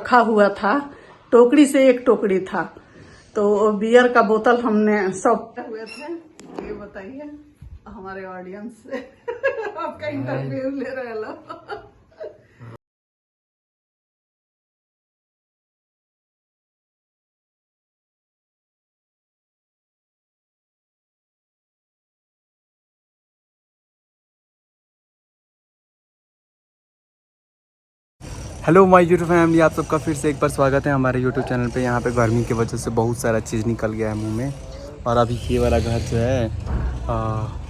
रखा हुआ था, टोकरी से एक टोकरी था, तो बियर का बोतल हमने सब हुए थे। ये बताइए हमारे ऑडियंस से आपका इंटरव्यू ले रहे लोग। हेलो माय यूट्यूब फैमिली, आप सबका फिर से एक बार स्वागत है हमारे यूट्यूब चैनल पे। यहाँ पे गर्मी की वजह से बहुत सारा चीज़ निकल गया है मुंह में। और अभी ये वाला घर जो है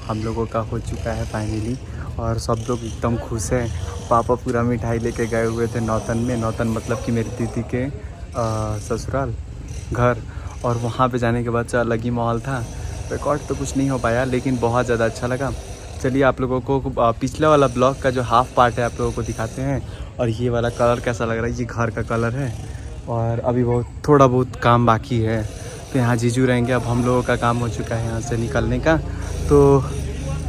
हम लोगों का हो चुका है फाइनली, और सब लोग एकदम खुश हैं। पापा पूरा मिठाई लेके गए हुए थे नौतन में, नौतन मतलब कि मेरी दीदी के ससुराल घर। और वहाँ पे जाने के बाद से अलग ही माहौल था। रिकॉर्ड तो कुछ नहीं हो पाया, लेकिन बहुत ज़्यादा अच्छा लगा। चलिए आप लोगों को पिछले वाला ब्लॉग का जो हाफ पार्ट है आप लोगों को दिखाते हैं। और ये वाला कलर कैसा लग रहा है, ये घर का कलर है। और अभी थोड़ा बहुत काम बाकी है, तो यहाँ जीजू रहेंगे। अब हम लोगों का काम हो चुका है यहाँ से निकलने का। तो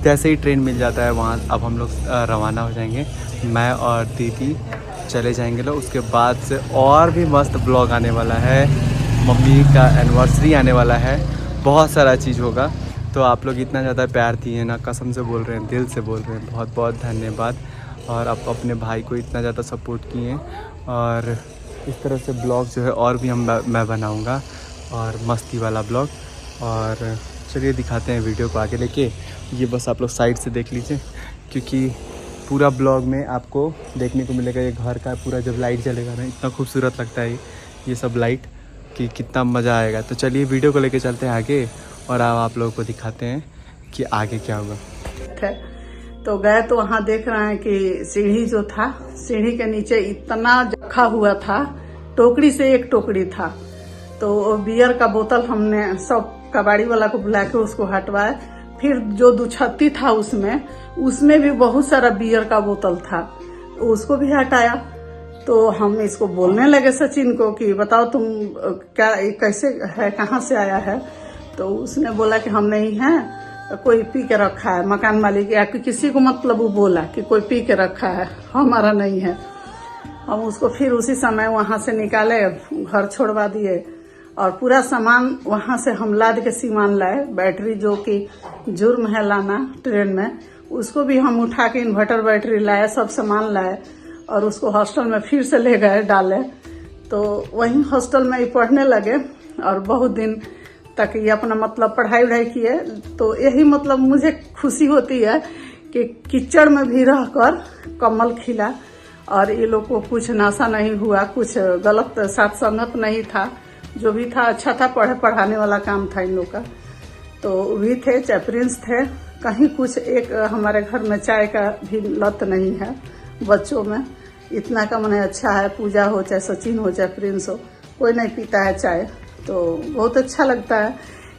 जैसे ही ट्रेन मिल जाता है वहाँ अब हम लोग रवाना हो जाएंगे। मैं और दीदी चले जाएंगे लोग। उसके बाद से और भी मस्त ब्लॉग आने वाला है, मम्मी का एनिवर्सरी आने वाला है, बहुत सारा चीज़ होगा। तो आप लोग इतना ज़्यादा प्यार दिए ना, कसम से बोल रहे हैं, दिल से बोल रहे हैं, बहुत बहुत धन्यवाद। और आप अपने भाई को इतना ज़्यादा सपोर्ट किए। और इस तरह से ब्लॉग जो है और भी मैं बनाऊंगा, और मस्ती वाला ब्लॉग। और चलिए दिखाते हैं वीडियो को आगे लेके। ये बस आप लोग साइड से देख लीजिए, क्योंकि पूरा ब्लॉग में आपको देखने को मिलेगा ये घर का पूरा जब लाइट जलेगा ना, इतना खूबसूरत लगता है ये सब लाइट, कि कितना मज़ा आएगा। तो चलिए वीडियो को लेके चलते हैं आगे, और आप लोगों को दिखाते हैं कि आगे क्या होगा। तो गए तो वहाँ देख रहे हैं कि सीढ़ी जो था, सीढ़ी के नीचे इतना रखा हुआ था, टोकरी से एक टोकरी था, तो बियर का बोतल हमने सब कबाड़ी वाला को बुला के उसको हटवाए। फिर जो दुछत्ती था उसमें भी बहुत सारा बियर का बोतल था, उसको भी हटाया। तो हम इसको बोलने लगे सचिन को कि बताओ तुम क्या कैसे है, कहाँ से आया है। तो उसने बोला कि हम नहीं हैं, कोई पी के रखा है, मकान मालिक या किसी को मतलब वो बोला कि कोई पी के रखा है, हमारा नहीं है। हम उसको फिर उसी समय वहाँ से निकाले, घर छोड़वा दिए। और पूरा सामान वहाँ से हम लाद के सीमान लाए। बैटरी जो कि जुर्म है लाना ट्रेन में, उसको भी हम उठा के इन्वर्टर बैटरी लाए, सब सामान लाए। और उसको हॉस्टल में फिर से ले गए डाले। तो वहीं हॉस्टल में ही पढ़ने लगे, और बहुत दिन तक ये अपना मतलब पढ़ाई वढ़ाई किए। तो यही मतलब मुझे खुशी होती है कि कीचड़ में भी रहकर कमल खिला, और ये लोग को कुछ नशा नहीं हुआ, कुछ गलत साथ संगत नहीं था, जो भी था अच्छा था, पढ़ाने वाला काम था इन लोग का। तो भी थे, चाहे प्रिंस थे, कहीं कुछ एक हमारे घर में चाय का भी लत नहीं है बच्चों में, इतना का मन अच्छा है। पूजा हो, चाहे सचिन हो, चाहे प्रिंस हो, कोई नहीं पीता है चाय। तो बहुत अच्छा लगता है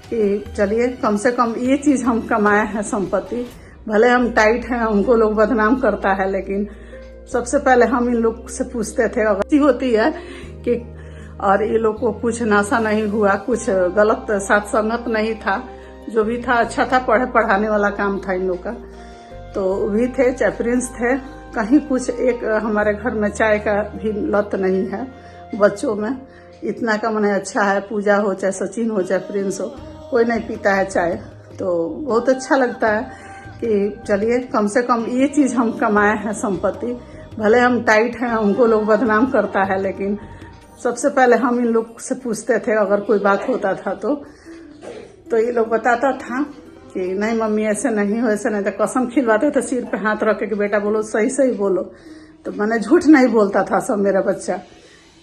कि चलिए कम से कम ये चीज़ हम कमाए हैं, संपत्ति। भले हम टाइट हैं, हमको लोग बदनाम करता है, लेकिन सबसे पहले हम इन लोग से पूछते थे। अगर होती है कि और ये लोग को कुछ नशा नहीं हुआ, कुछ गलत साथ संगत नहीं था, जो भी था अच्छा था, पढ़ाने वाला काम था इन लोग का। तो भी थे, चाहे प्रिंस थे, कहीं कुछ एक हमारे घर में चाय का भी लत नहीं है बच्चों में, इतना का मन अच्छा है। पूजा हो, चाहे सचिन हो, चाहे प्रिंस हो, कोई नहीं पीता है चाय। तो बहुत अच्छा लगता है कि चलिए कम से कम ये चीज़ हम कमाए हैं, संपत्ति। भले हम टाइट हैं, हमको लोग बदनाम करता है, लेकिन सबसे पहले हम इन लोग से पूछते थे अगर कोई बात होता था तो ये लोग बताता था कि नहीं मम्मी ऐसे नहीं हो, ऐसे नहीं। तो कसम खिलवाते थे सिर पे हाथ रख के, बेटा बोलो, सही सही बोलो। तो मैंने झूठ नहीं बोलता था सब मेरा बच्चा।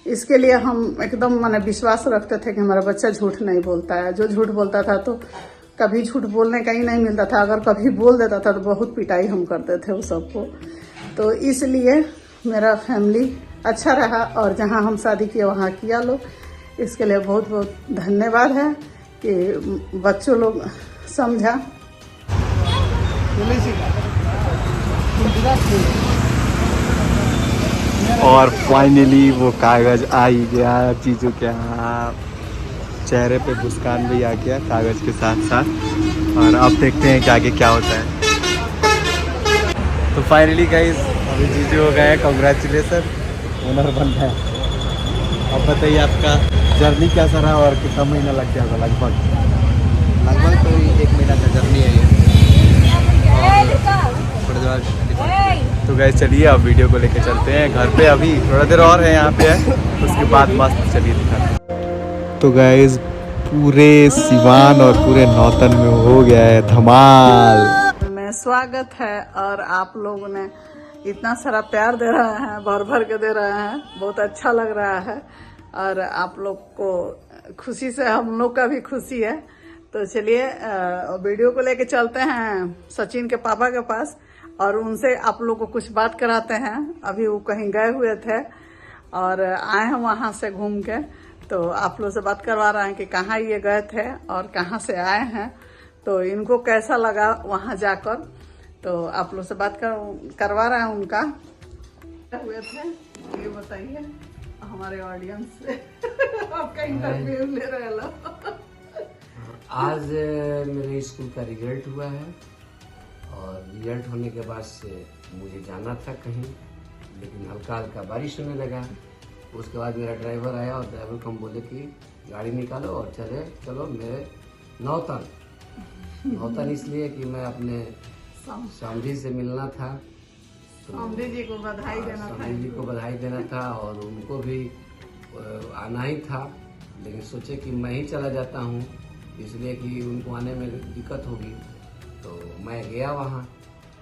इसके लिए हम एकदम मैंने विश्वास रखते थे कि हमारा बच्चा झूठ नहीं बोलता है। जो झूठ बोलता था तो कभी झूठ बोलने का ही नहीं मिलता था, अगर कभी बोल देता था तो बहुत पिटाई हम करते थे उस सबको। तो इसलिए मेरा फैमिली अच्छा रहा, और जहाँ हम शादी किए वहाँ किया लोग। इसके लिए बहुत बहुत धन्यवाद है कि बच्चों लोग समझा। और फाइनली वो कागज़ आ ही गया चीज़ों के। यहाँ चेहरे पे मुस्कान भी आ गया कागज़ के साथ साथ। और अब देखते हैं कि आगे क्या होता है। तो फाइनली गाइस अभी जीजू हो गए, कांग्रेचुलेसन, ओनर बन गए। अब बताइए आपका जर्नी कैसा रहा और कितना महीना लग गया था लगभग? लगभग तो 1 महीना का जर्नी है ये। तो गए चलिए अब वीडियो को लेके चलते हैं घर पे। अभी थोड़ा देर और है यहाँ पे, उसके बाद मस्त चलिए दिखाते हैं। तो गाइस पूरे सिवान और पूरे नौतन में हो गया है धमाल। में स्वागत है और आप लोगों ने इतना सारा प्यार दे रहे हैं, भर भर के दे रहे हैं, बहुत अच्छा लग रहा है और आप लोग को खुशी से हम लोग का भी खुशी है। तो चलिए वीडियो को लेके चलते हैं सचिन के पापा के पास और उनसे आप लोग को कुछ बात कराते हैं। अभी वो कहीं गए हुए थे और आए हैं वहां से घूम के, तो आप लोग से बात करवा रहे हैं कि कहाँ ये गए थे और कहाँ से आए हैं, तो इनको कैसा लगा वहां जाकर। तो आप लोग से बात करवा रहे हैं उनका हुए थे। ये बताइए हमारे ऑडियंस से आपका इंटरव्यू ले रहे लोग। आज मेरे स्कूल का रिजल्ट हुआ है और रिजल्ट होने के बाद से मुझे जाना था कहीं, लेकिन हल्का हल्का बारिश होने लगा। उसके बाद मेरा ड्राइवर आया और ड्राइवर को हम बोले कि गाड़ी निकालो और चलो मेरे नौतन इसलिए कि मैं अपने समधी से मिलना था, तो समधी जी को बधाई देना था। समधी जी को बधाई देना था और उनको भी आना ही था, लेकिन सोचे कि मैं ही चला जाता हूँ इसलिए कि उनको आने में दिक्कत होगी। तो मैं गया वहाँ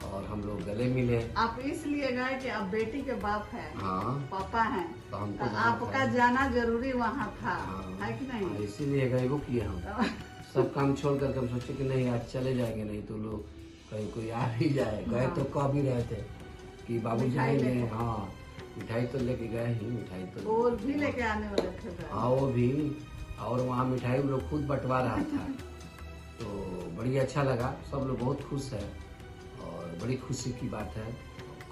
और हम लोग गले मिले। आप इसलिए गए कि आप बेटी के बाप हैं, हाँ पापा हैं, तो हमको तो आपका जाना जरूरी वहाँ था, हाँ, है कि नहीं? इसीलिए गए वो किए हम सब काम छोड़ करके हम सोचे कि नहीं आज चले जाएंगे, नहीं तो लोग कहीं कोई आ ही जाए। गए तो कह भी रहे थे कि बाबू जाएंगे, हाँ मिठाई तो लेके गए ही, मिठाई तो और भी लेके आने वाले थे। हाँ वो भी, और वहाँ मिठाई लोग खुद बंटवा रहा था, तो बड़ी अच्छा लगा। सब लोग बहुत खुश है और बड़ी खुशी की बात है।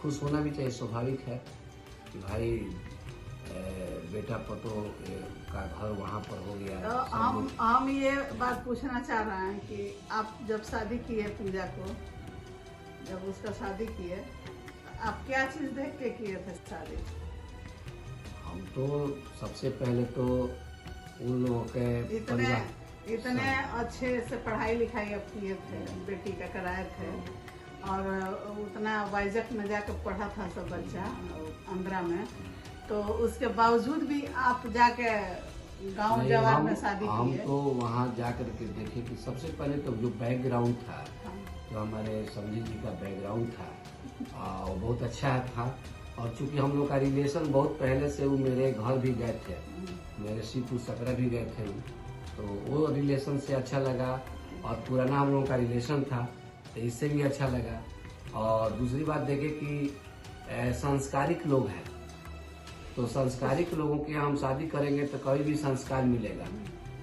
खुश होना भी चाहिए, स्वाभाविक है कि भाई बेटा पतो का घर वहाँ पर हो गया। तो हम ये बात पूछना चाह रहे हैं कि आप जब शादी किए पूजा को, जब उसका शादी किए, आप क्या चीज देख के किए थे शादी? हम तो सबसे पहले तो उन लोगों के इतने अच्छे से पढ़ाई लिखाई आप किए थे, बेटी का कराए थे और उतना वाइजक में जाकर पढ़ा था सब बच्चा आंध्रा में, तो उसके बावजूद भी आप जाके गांव जवान में शादी की? हम तो वहाँ जाकर के देखे कि सबसे पहले तो जो बैकग्राउंड था, जो हमारे समधी जी का बैकग्राउंड था वो बहुत अच्छा था। और चूंकि हम लोग का रिलेशन बहुत पहले से, वो मेरे घर भी गए थे, मेरे सीपुर सकरा भी गए थे, तो वो रिलेशन से अच्छा लगा और पुराना हम लोगों का रिलेशन था तो इससे भी अच्छा लगा। और दूसरी बात देखे कि संस्कारिक लोग हैं, तो संस्कारिक लोगों के हम शादी करेंगे तो कभी भी संस्कार मिलेगा।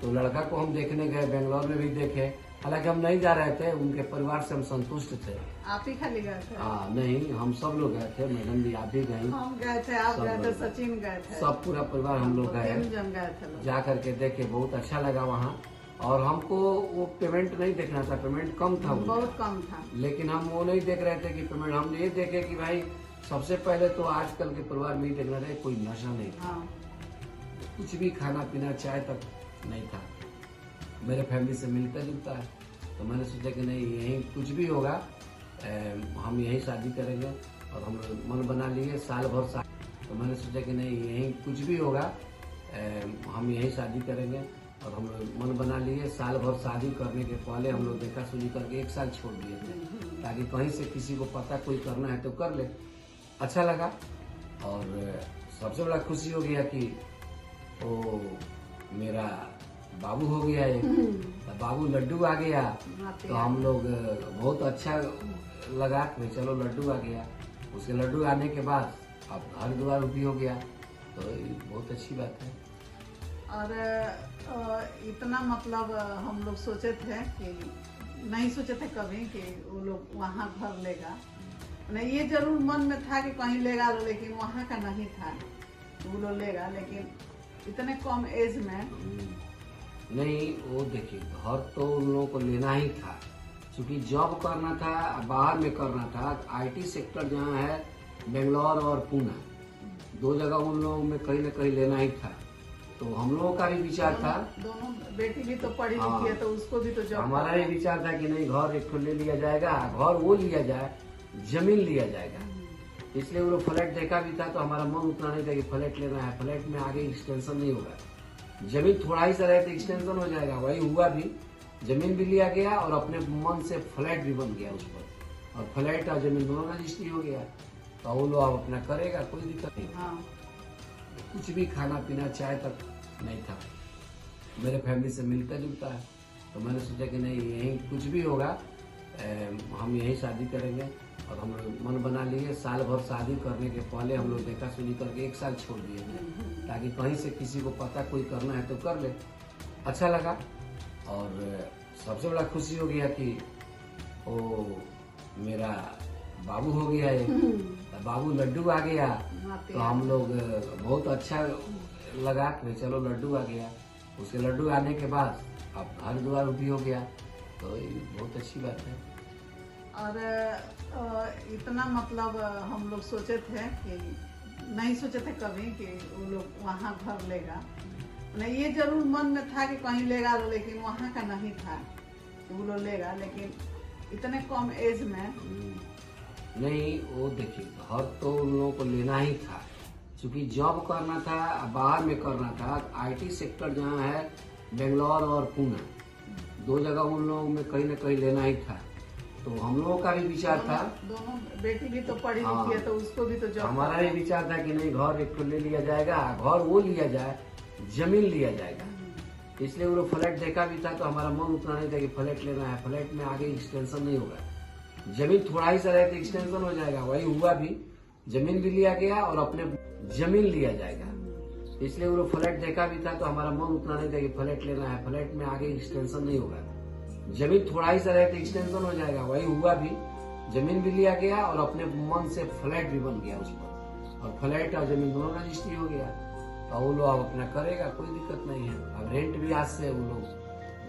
तो लड़का को हम देखने गए, बेंगलोर में भी देखे, हालांकि हम नहीं जा रहे थे, उनके परिवार से हम संतुष्ट थे। आप ही खाली गए थे? हाँ नहीं, हम सब लोग गए थे, मैडम भी, आप भी गई। हम गए थे, आप गए थे, सचिन गए थे, सब पूरा परिवार हम लोग गए। जा करके देखे, बहुत अच्छा लगा वहाँ। और हमको वो पेमेंट नहीं देखना था, पेमेंट कम था, बहुत कम था, लेकिन हम वो नहीं देख रहे थे कि पेमेंट, हम ये देखे कि भाई सबसे पहले तो आजकल के परिवार में देखना रहे कोई नशा नहीं था। हाँ। कुछ भी खाना पीना चाय तक नहीं था, मेरे फैमिली से मिलता जुलता है, तो मैंने सोचा कि नहीं यहीं कुछ भी होगा, हम यहीं शादी करेंगे। और हम मन बना लिए साल भर तो मैंने सोचा कि नहीं यहीं कुछ भी होगा, हम यहीं शादी करेंगे। और हम मन बना लिए साल भर शादी करने के पहले हम लोग देखा सुनी करके 1 साल छोड़ दिए थे, ताकि कहीं से किसी को पता कोई करना है तो कर ले। अच्छा लगा और सबसे बड़ा खुशी हो गया कि वो मेरा बाबू हो गया है, बाबू लड्डू आ गया, तो हम लोग बहुत अच्छा लगा कि चलो लड्डू आ गया। उसके लड्डू आने के बाद अब घर द्वार भी हो गया, तो बहुत अच्छी बात है। और इतना मतलब हम लोग सोचे थे कि नहीं सोचे थे कभी कि वो लोग वहाँ घर लेगा, नहीं ये जरूर मन में था कि कहीं लेगा, लेकिन वहाँ का नहीं था वो लोग लेगा, लेकिन इतने कम एज में नहीं। वो देखिए घर तो उन लोगों को लेना ही था, क्योंकि जॉब करना था, बाहर में करना था। आईटी सेक्टर जहाँ है बेंगलोर और पुणे, 2 जगह उन लोगों में कहीं ना कहीं लेना ही था। तो हम लोगों का भी विचार था, दोनों बेटी भी तो पढ़ी हाँ। लिखी है, तो उसको भी तो जॉब हमारा ये विचार था कि नहीं घर एक ठो ले लिया जाएगा, घर वो लिया जाए, जमीन लिया जाएगा। इसलिए वो लोग फ्लैट देखा भी था, तो हमारा मन उतना नहीं था कि फ्लैट लेना है, फ्लैट में आगे एक्सटेंशन नहीं होगा, जमीन थोड़ा ही सा रहे तो एक्सटेंशन हो जाएगा। वही हुआ भी, जमीन भी लिया गया और अपने मन से फ्लैट भी बन गया उस पर, और फ्लैट और जमीन दोनों रजिस्ट्री हो गया। तो वो लोग अब अपना करेगा, कोई दिक्कत नहीं। हाँ। कुछ भी खाना पीना चाय तक नहीं था, मेरे फैमिली से मिलता जुलता है, तो मैंने सोचा कि नहीं यहीं कुछ भी होगा, हम यहीं शादी करेंगे। और हम लोग मन बना लिए, साल भर शादी करने के पहले हम लोग देखा सुनी करके 1 साल छोड़ दिए, ताकि कहीं से किसी को पता कोई करना है तो कर ले। अच्छा लगा, और सबसे बड़ा खुशी हो गया कि वो मेरा बाबू हो गया है, बाबू लड्डू आ गया, तो हम लोग बहुत अच्छा लगा कि चलो लड्डू आ गया। उसके लड्डू आने के बाद अब घर द्वार भी हो गया, तो ये बहुत अच्छी बात है। और इतना मतलब हम लोग सोचे थे कि नहीं सोचे थे कभी कि वो लोग वहाँ घर लेगा, नहीं ये जरूर मन में था कि कहीं लेगा, लेकिन वहाँ का नहीं था कि वो लोग लेगा। लेकिन इतने कम एज में नहीं, वो देखिए घर तो उन लोगों को लेना ही था, क्योंकि जॉब करना था, बाहर में करना था। आईटी सेक्टर जहाँ है बेंगलोर और पुणे, 2 जगह उन लोगों में कहीं ना कहीं लेना ही था। तो हम लोगों का भी विचार था, दोनों बेटी भी तो पढ़ी हाँ। लिखी है, तो उसको भी तो जॉब हमारा ये विचार था कि नहीं घर एक ठो ले लिया जाएगा, घर वो लिया जाए, जमीन लिया जाएगा। इसलिए वो लोग फ्लैट देखा भी था, तो हमारा मन उतना नहीं था कि फ्लैट लेना है, फ्लैट में आगे एक्सटेंशन नहीं होगा, जमीन थोड़ा ही सा रहे तो एक्सटेंशन हो जाएगा। वही हुआ भी, जमीन भी लिया गया और अपने जमीन लिया जाएगा। इसलिए वो लोग फ्लैट देखा भी था, तो हमारा मन उतना नहीं था कि फ्लैट लेना है, फ्लैट में आगे एक्सटेंशन नहीं होगा, जमीन थोड़ा ही सा रहे तो एक्सटेंशन हो जाएगा। वही हुआ भी, जमीन भी लिया गया और अपने मन से फ्लैट भी बन गया उस पर, और फ्लैट और जमीन दोनों रजिस्ट्री हो गया। तो वो लोग अब अपना करेगा, कोई दिक्कत नहीं है। अब रेंट भी आज से वो लोग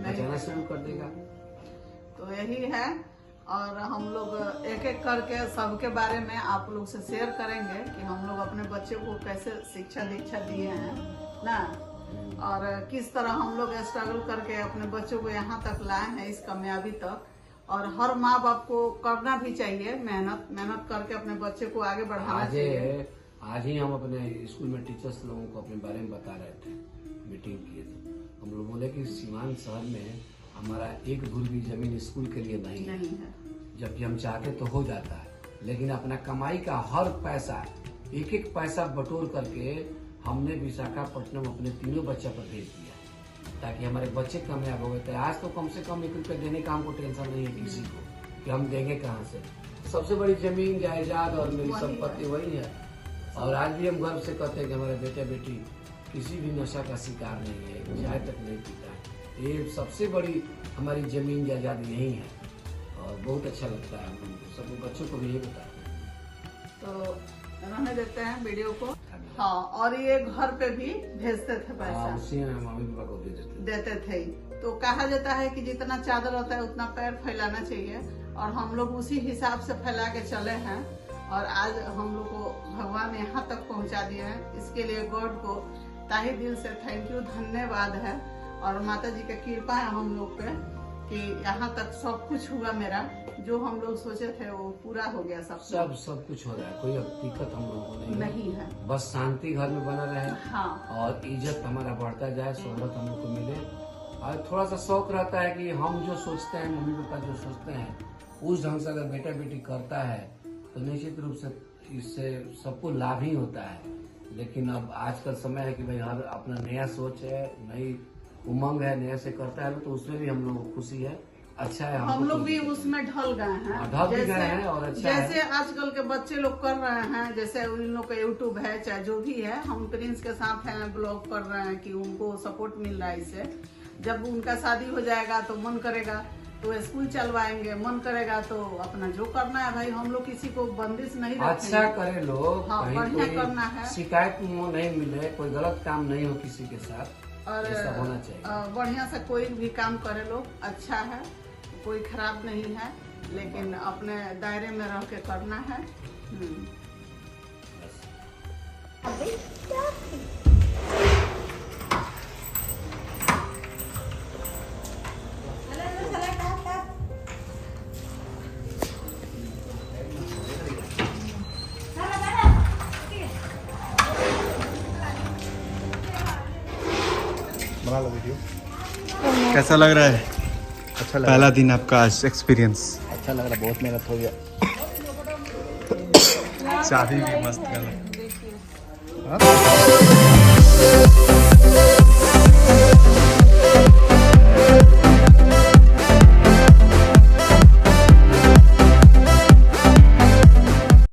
बचाना शुरू कर देगा। तो यही है, और हम लोग एक एक करके सबके बारे में आप लोग से शेयर करेंगे कि हम लोग अपने बच्चे को कैसे शिक्षा दीक्षा दिए हैं ना, और किस तरह हम लोग स्ट्रगल करके अपने बच्चों को यहाँ तक लाए हैं, इस कामयाबी तक। और हर माँ बाप को करना भी चाहिए, मेहनत करके अपने बच्चे को आगे बढ़ाना चाहिए। आज ही हम अपने स्कूल में टीचर्स लोगों को अपने बारे में बता रहे थे, मीटिंग किए थे। हम लोग बोले कि सीवान शहर में हमारा 1 धूल भी जमीन स्कूल के लिए नहीं है, जबकि हम चाहते तो हो जाता है, लेकिन अपना कमाई का हर पैसा, एक एक पैसा बटोर करके हमने विशाखापट्टनम अपने 3 बच्चा पर भेज दिया, ताकि हमारे बच्चे कामयाब हो गए। आज तो कम से कम 1 रुपया देने का हमको टेंशन नहीं है किसी को कि हम देंगे कहाँ से। सबसे बड़ी जमीन जायदाद और मेरी संपत्ति वही है। और आज भी हम गर्व से कहते हैं कि हमारे बेटे बेटी किसी भी नशा का शिकार नहीं है, चाय तक नहीं पीता है। ये सबसे बड़ी हमारी जमीन जायदाद यही है, और बहुत अच्छा लगता है। हम सब बच्चों को भी यही बताते हैं। तो रहने देते हैं वीडियो को। हाँ, और ये घर पे भी भेजते थे पैसा, उसी में मम्मी पापा को देते थे। तो कहा जाता है कि जितना चादर होता है उतना पैर फैलाना चाहिए, और हम लोग उसी हिसाब से फैला के चले हैं। और आज हम लोग को भगवान यहाँ तक पहुँचा दिए हैं, इसके लिए गॉड को ताही दिल से थैंक यू, धन्यवाद है। और माता जी की कृपा है हम लोग पे कि यहाँ तक सब कुछ हुआ। मेरा जो हम लोग सोचे थे वो पूरा हो गया, सब कुछ हो रहा है। कोई अब दिक्कत हम लोगों को नहीं है। बस शांति घर में बना रहे, हाँ। और इज्जत हमारा बढ़ता जाए, शोहरत हम लोग को मिले। और थोड़ा सा शौक रहता है कि हम जो सोचते हैं, मम्मी पापा जो सोचते हैं, उस ढंग से अगर बेटा बेटी करता है तो निश्चित रूप से इससे सबको लाभ ही होता है। लेकिन अब आजकल समय है कि भाई हर अपना नया सोच है, नई उमंग है, नया से करता है, तो उसमें भी हम लोग को खुशी है। अच्छा है, हम लोग भी उसमें ढल गए हैं, ढल भी गए हैं। और अच्छा जैसे आजकल के बच्चे लोग कर रहे हैं, जैसे उन लोग का यूट्यूब है, चाहे जो भी है, हम प्रिंस के साथ हैं, ब्लॉग कर रहे हैं कि उनको सपोर्ट मिल रहा है इससे। जब उनका शादी हो जाएगा तो मन करेगा तो स्कूल चलवाएंगे, मन करेगा तो अपना जो करना है भाई, हम लोग किसी को बंदिश नहीं रखेंगे। अच्छा करे लोग, हाँ, बढ़िया करना है, शिकायत नहीं मिले, कोई गलत काम नहीं हो किसी के साथ, और ऐसा होना चाहिए। बढ़िया से कोई भी काम करे लोग, अच्छा है, कोई खराब नहीं है, लेकिन अपने दायरे में रह के करना है। बना लो वीडियो। कैसा लग रहा है? अच्छा लग पहला दिन आपका एक्सपीरियंस? अच्छा लग रहा है, बहुत मेहनत हो गया। चाबी भी मस्त है।